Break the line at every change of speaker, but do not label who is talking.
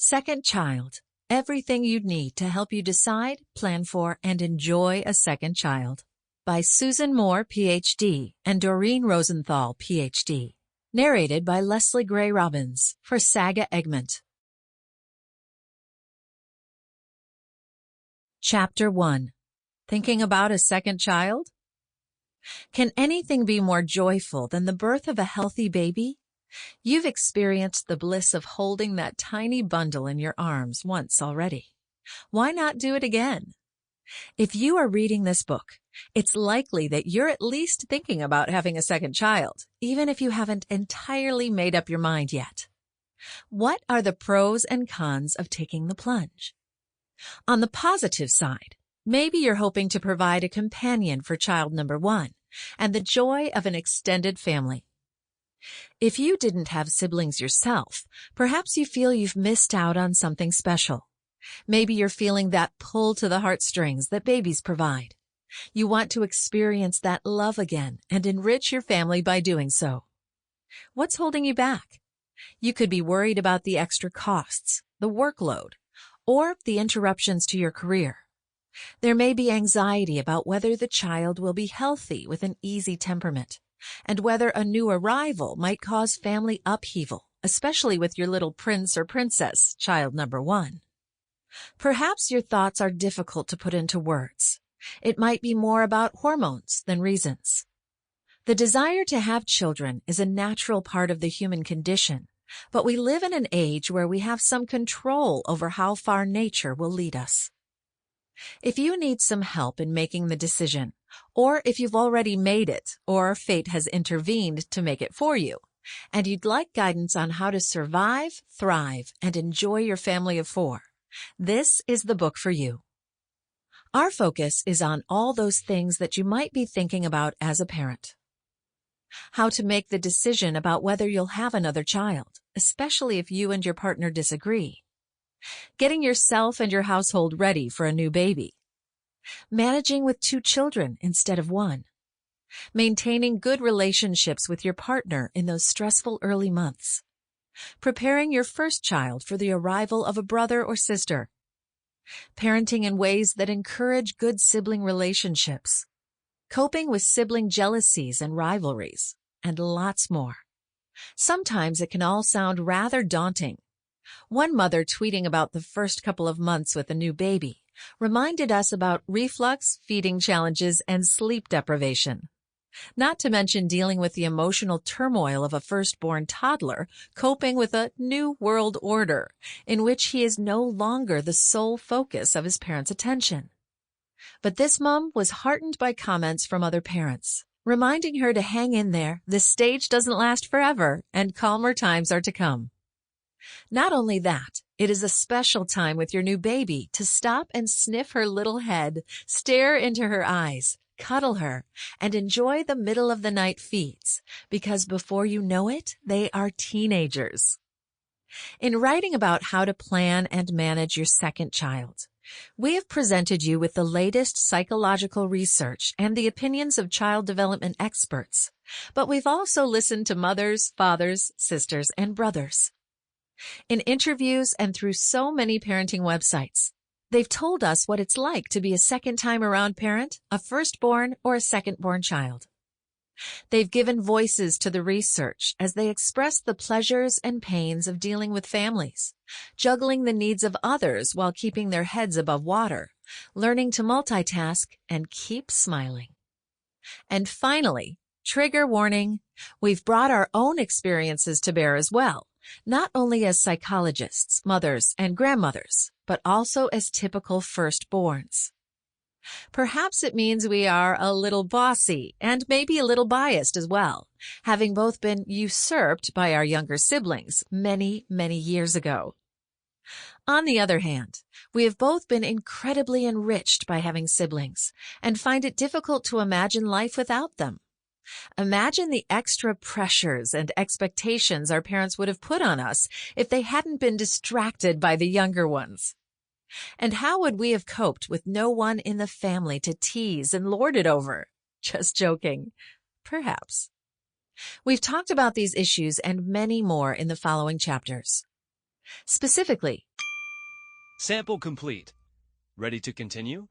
Second Child, Everything You'd Need to Help You Decide, Plan for, and Enjoy a Second Child by Susan Moore, Ph.D., and Doreen Rosenthal, Ph.D. Narrated by Leslie Gray Robbins for SAGA Egmont. Chapter 1. Thinking about a second child? Can anything be more joyful than the birth of a healthy baby? You've experienced the bliss of holding that tiny bundle in your arms once already. Why not do it again? If you are reading this book, it's likely that you're at least thinking about having a second child, even if you haven't entirely made up your mind yet. What are the pros and cons of taking the plunge? On the positive side, maybe you're hoping to provide a companion for child number 1 and the joy of an extended family. If you didn't have siblings yourself, perhaps you feel you've missed out on something special. Maybe you're feeling that pull to the heartstrings that babies provide. You want to experience that love again and enrich your family by doing so. What's holding you back? You could be worried about the extra costs, the workload, or the interruptions to your career. There may be anxiety about whether the child will be healthy with an easy temperament, and whether a new arrival might cause family upheaval, especially with your little prince or princess, child number 1. Perhaps your thoughts are difficult to put into words. It might be more about hormones than reasons. The desire to have children is a natural part of the human condition, but we live in an age where we have some control over how far nature will lead us. If you need some help in making the decision, or if you've already made it, or fate has intervened to make it for you, and you'd like guidance on how to survive, thrive, and enjoy your family of 4, this is the book for you. Our focus is on all those things that you might be thinking about as a parent. How to make the decision about whether you'll have another child, especially if you and your partner disagree. Getting yourself and your household ready for a new baby. Managing with 2 children instead of 1. Maintaining good relationships with your partner in those stressful early months. Preparing your first child for the arrival of a brother or sister. Parenting in ways that encourage good sibling relationships. Coping with sibling jealousies and rivalries, and lots more. Sometimes it can all sound rather daunting. One mother tweeting about the first couple of months with a new baby reminded us about reflux, feeding challenges, and sleep deprivation. Not to mention dealing with the emotional turmoil of a firstborn toddler coping with a new world order in which he is no longer the sole focus of his parents' attention. But this mom was heartened by comments from other parents, reminding her to hang in there, this stage doesn't last forever, and calmer times are to come. Not only that, it is a special time with your new baby to stop and sniff her little head, stare into her eyes, cuddle her, and enjoy the middle of the night feeds, because before you know it, they are teenagers. In writing about how to plan and manage your second child, we have presented you with the latest psychological research and the opinions of child development experts, but we've also listened to mothers, fathers, sisters, and brothers. In interviews and through so many parenting websites, they've told us what it's like to be a second-time-around parent, a firstborn, or a second-born child. They've given voices to the research as they express the pleasures and pains of dealing with families, juggling the needs of others while keeping their heads above water, learning to multitask, and keep smiling. And finally, trigger warning, we've brought our own experiences to bear as well, not only as psychologists, mothers, and grandmothers, but also as typical firstborns. Perhaps it means we are a little bossy and maybe a little biased as well, having both been usurped by our younger siblings many, many years ago. On the other hand, we have both been incredibly enriched by having siblings and find it difficult to imagine life without them. Imagine the extra pressures and expectations our parents would have put on us if they hadn't been distracted by the younger ones. And how would we have coped with no one in the family to tease and lord it over? Just joking. Perhaps. We've talked about these issues and many more in the following chapters. Specifically,
Sample complete. Ready to continue?